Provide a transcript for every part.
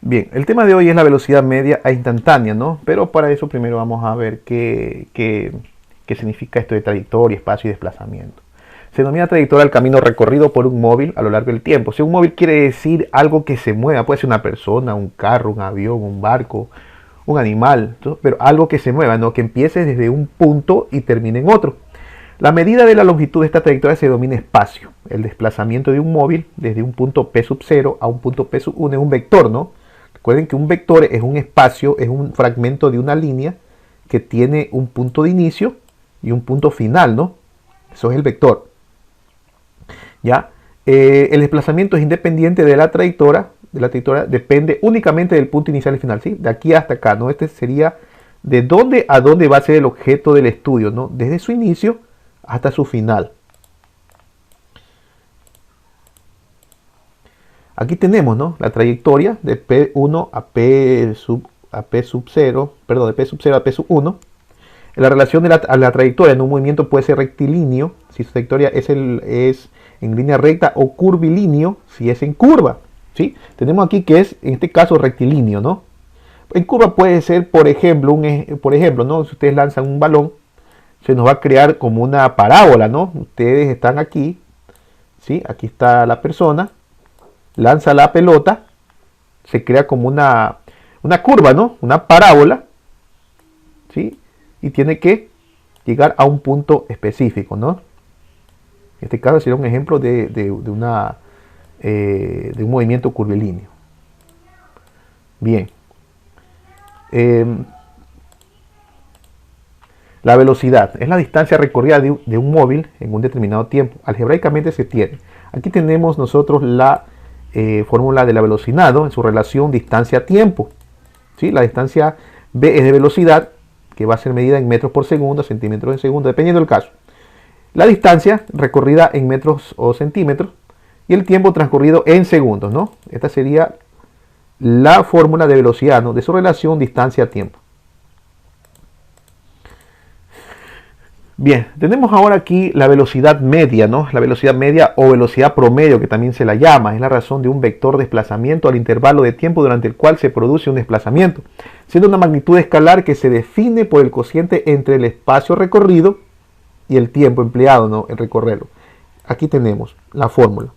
Bien, el tema de hoy es la velocidad media e instantánea, ¿no? Pero para eso primero vamos a ver qué significa esto de trayectoria, espacio y desplazamiento. Se denomina trayectoria el camino recorrido por un móvil a lo largo del tiempo. Si un móvil quiere decir algo que se mueva, puede ser una persona, un carro, un avión, un barco, un animal, ¿no? Pero algo que se mueva, ¿no? Que empiece desde un punto y termine en otro. La medida de la longitud de esta trayectoria se denomina espacio. El desplazamiento de un móvil desde un punto P sub 0 a un punto P sub 1 es un vector, ¿no? Recuerden que un vector es un espacio, es un fragmento de una línea que tiene un punto de inicio y un punto final, ¿no? Eso es el vector. ¿Ya? El desplazamiento es independiente de la trayectoria, depende únicamente del punto inicial y final, ¿sí? De aquí hasta acá, ¿no? Este sería de dónde a dónde va a ser el objeto del estudio, ¿no? Desde su inicio hasta su final. Aquí tenemos, ¿no? La trayectoria de P1 a P sub 0, perdón, de P sub 0 a P sub 1. La relación de la trayectoria en un movimiento puede ser rectilíneo, si su trayectoria es en línea recta, o curvilíneo, si es en curva, ¿sí? Tenemos aquí que es, en este caso, rectilíneo, ¿no? En curva puede ser, por ejemplo, ¿no? Si ustedes lanzan un balón, se nos va a crear como una parábola, ¿no? Ustedes están aquí, ¿sí? Aquí está la persona, lanza la pelota, se crea como una curva, ¿no? Una parábola, ¿sí? Y tiene que llegar a un punto específico, ¿no? En este caso sería un ejemplo de un movimiento curvilíneo. Bien. La velocidad es la distancia recorrida de un móvil en un determinado tiempo. Algebraicamente se tiene. Aquí tenemos nosotros la fórmula de la velocidad, ¿no? En su relación distancia-tiempo. ¿Sí? La distancia v es de velocidad, que va a ser medida en metros por segundo, centímetros en segundo, dependiendo del caso. La distancia recorrida en metros o centímetros y el tiempo transcurrido en segundos, ¿no? Esta sería la fórmula de velocidad, ¿no? De su relación distancia-tiempo. Bien, tenemos ahora aquí la velocidad media, ¿no? La velocidad media o velocidad promedio, que también se la llama, es la razón de un vector de desplazamiento al intervalo de tiempo durante el cual se produce un desplazamiento, siendo una magnitud escalar que se define por el cociente entre el espacio recorrido y el tiempo empleado, ¿no? En recorrerlo. Aquí tenemos la fórmula,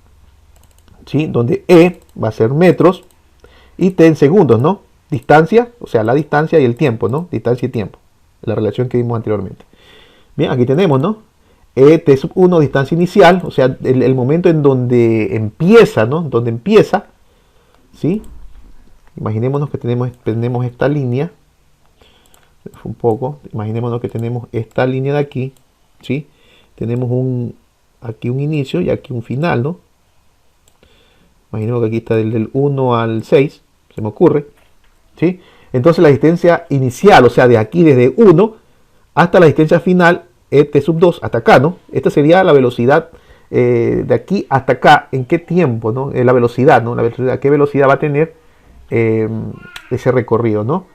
¿sí? Donde E va a ser metros y T en segundos, ¿no? Distancia, o sea, la distancia y el tiempo, ¿no? Distancia y tiempo, la relación que vimos anteriormente. Bien, aquí tenemos, ¿no? T sub 1, distancia inicial, o sea, el momento en donde empieza, ¿no? Donde empieza, ¿sí? Imaginémonos que tenemos esta línea, un poco, imaginémonos que tenemos esta línea de aquí, ¿sí? Tenemos aquí un inicio y aquí un final, ¿no? Imaginemos que aquí está del 1 al 6, se me ocurre, ¿sí? Entonces la distancia inicial, o sea, de aquí desde 1 hasta la distancia final, T sub 2, hasta acá, ¿no? Esta sería la velocidad de aquí hasta acá. ¿En qué tiempo, no? La velocidad, ¿no? ¿Qué velocidad va a tener ese recorrido, ¿no?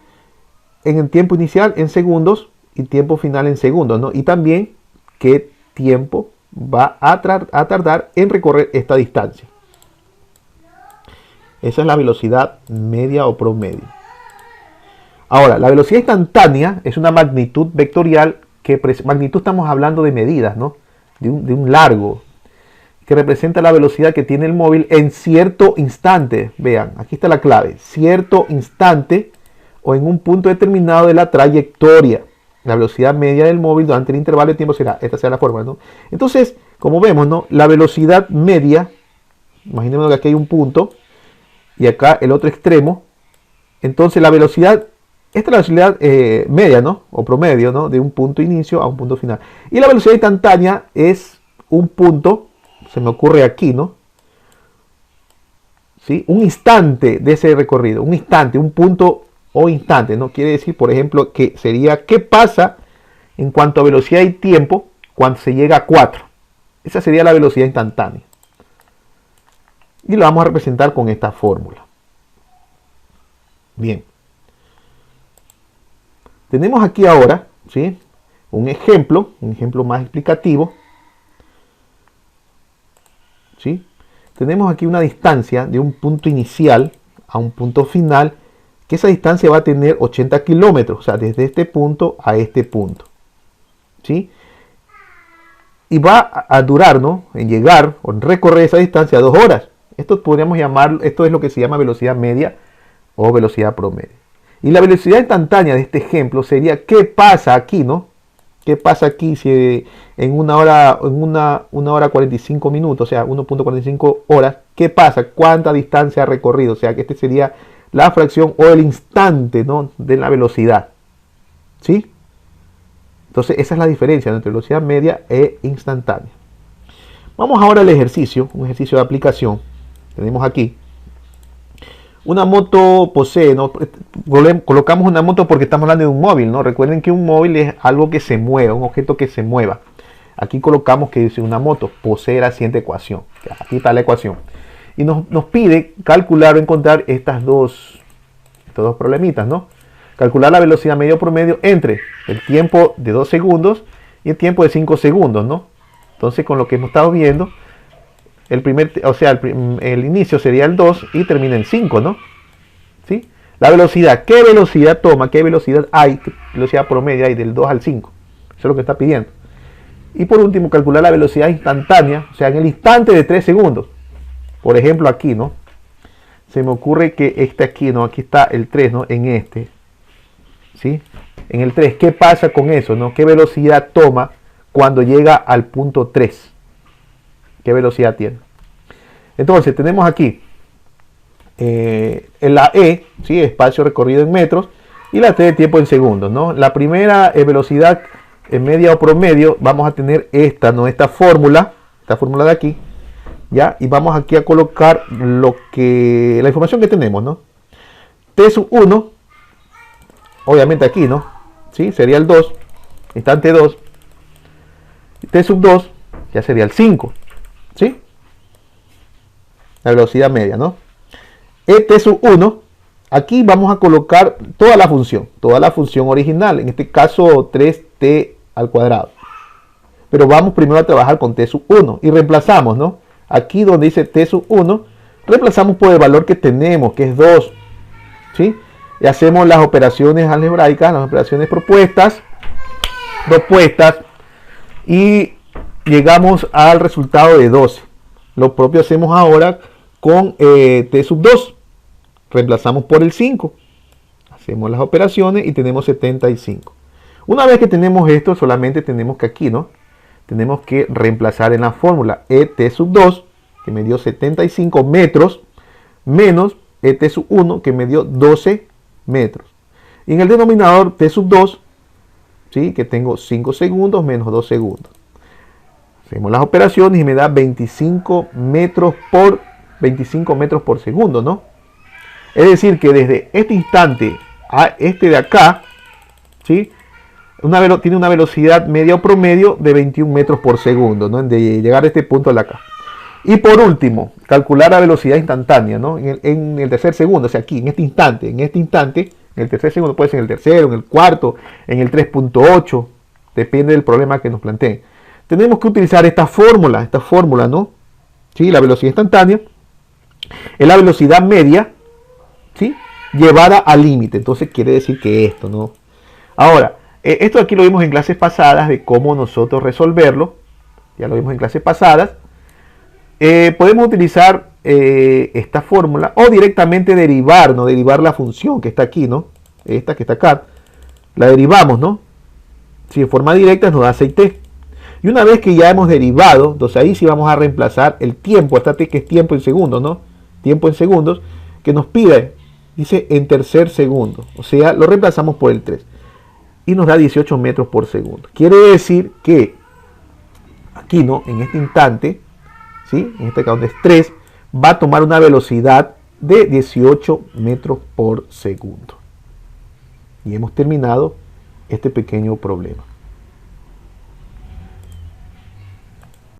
En el tiempo inicial en segundos y tiempo final en segundos, ¿no? Y también qué tiempo va a tardar en recorrer esta distancia. Esa es la velocidad media o promedio. Ahora, la velocidad instantánea es una magnitud vectorial magnitud estamos hablando de medidas, ¿no? De un largo, que representa la velocidad que tiene el móvil en cierto instante. Vean, aquí está la clave, cierto instante o en un punto determinado de la trayectoria. La velocidad media del móvil durante el intervalo de tiempo esta será la fórmula, ¿no? Entonces, como vemos, ¿no? La velocidad media, imaginemos que aquí hay un punto y acá el otro extremo. Entonces la velocidad, esta es la velocidad media, ¿no? O promedio, ¿no? De un punto inicio a un punto final. Y la velocidad instantánea es un punto, se me ocurre aquí, ¿no? ¿Sí? Un instante de ese recorrido, un instante, un punto o instante, ¿no? Quiere decir, por ejemplo, que sería qué pasa en cuanto a velocidad y tiempo cuando se llega a 4. Esa sería la velocidad instantánea. Y lo vamos a representar con esta fórmula. Bien. Tenemos aquí ahora, ¿sí? un ejemplo más explicativo. ¿Sí? Tenemos aquí una distancia de un punto inicial a un punto final, que esa distancia va a tener 80 kilómetros, o sea, desde este punto a este punto, ¿sí? Y va a durar, ¿no?, en llegar o en recorrer esa distancia 2 horas. Esto podríamos llamarlo, esto es lo que se llama velocidad media o velocidad promedio. Y la velocidad instantánea de este ejemplo sería qué pasa aquí, ¿no? ¿Qué pasa aquí si en una hora 45 minutos, o sea, 1.45 horas, qué pasa? ¿Cuánta distancia ha recorrido? O sea, que este sería la fracción o el instante, ¿no?, de la velocidad, ¿sí? Entonces, esa es la diferencia entre velocidad media e instantánea. Vamos ahora al ejercicio, un ejercicio de aplicación. Tenemos aquí una moto posee, ¿no? Colocamos una moto porque estamos hablando de un móvil, ¿no? Recuerden que un móvil es algo que se mueva, un objeto que se mueva. Aquí colocamos que dice una moto posee la siguiente ecuación. Aquí está la ecuación. Y nos pide calcular o encontrar estos dos problemitas, ¿no? Calcular la velocidad media o promedio entre el tiempo de 2 segundos y el tiempo de 5 segundos, ¿no? Entonces, con lo que hemos estado viendo, el inicio sería el 2 y termina en 5, ¿no? ¿Sí? La velocidad, ¿qué velocidad toma? ¿Qué velocidad hay? ¿Qué velocidad promedio hay del 2 al 5? Eso es lo que está pidiendo. Y por último, calcular la velocidad instantánea, o sea, en el instante de 3 segundos. Por ejemplo, aquí, ¿no? Se me ocurre que este aquí, ¿no? Aquí está el 3, ¿no? En este. ¿Sí? En el 3, ¿qué pasa con eso, no? ¿Qué velocidad toma cuando llega al punto 3? ¿Qué velocidad tiene? Entonces, tenemos aquí la E, ¿sí?, espacio recorrido en metros, y la T de tiempo en segundos, ¿no? La primera velocidad media o promedio, vamos a tener esta, ¿no?, esta fórmula de aquí, ¿ya? Y vamos aquí a colocar la información que tenemos, ¿no? T sub 1, obviamente aquí, ¿no? ¿Sí? Sería el 2, instante 2. T sub 2 ya sería el 5, ¿sí? La velocidad media, ¿no? T sub 1, aquí vamos a colocar toda la función original, en este caso 3t al cuadrado. Pero vamos primero a trabajar con t sub 1 y reemplazamos, ¿no? Aquí donde dice t sub 1, reemplazamos por el valor que tenemos, que es 2, ¿sí? Y hacemos las operaciones algebraicas, las operaciones propuestas, y llegamos al resultado de 12. Lo propio hacemos ahora con t sub 2. Reemplazamos por el 5. Hacemos las operaciones y tenemos 75. Una vez que tenemos esto, solamente tenemos que aquí, ¿no? Tenemos que reemplazar en la fórmula t sub 2, que me dio 75 metros, menos t sub 1, que me dio 12 metros. Y en el denominador t sub 2, ¿sí?, que tengo 5 segundos menos 2 segundos. Hacemos las operaciones y me da 25 metros por segundo, ¿no? Es decir, que desde este instante a este de acá, ¿sí?, tiene una velocidad media o promedio de 21 metros por segundo, ¿no?, de llegar a este punto de acá. Y por último, calcular la velocidad instantánea, ¿no?, en el tercer segundo, o sea, aquí, en este instante, en el tercer segundo, puede ser en el tercero, en el cuarto, en el 3.8, depende del problema que nos planteen. Tenemos que utilizar esta fórmula, ¿no? ¿Sí? La velocidad instantánea es la velocidad media, ¿sí?, llevada al límite. Entonces quiere decir que esto, ¿no? Ahora, esto aquí lo vimos en clases pasadas de cómo nosotros resolverlo. Ya lo vimos en clases pasadas. Podemos utilizar esta fórmula o directamente derivar, ¿no? Derivar la función que está aquí, ¿no? Esta que está acá. La derivamos, ¿no? Si en forma directa nos da 6t. Y una vez que ya hemos derivado, entonces ahí sí vamos a reemplazar el tiempo, hasta t, que es tiempo en segundos, ¿no? Tiempo en segundos, que nos pide, dice en tercer segundo. O sea, lo reemplazamos por el 3. Y nos da 18 metros por segundo. Quiere decir que aquí, ¿no?, en este instante, ¿sí?, en este caso donde es 3, va a tomar una velocidad de 18 metros por segundo. Y hemos terminado este pequeño problema.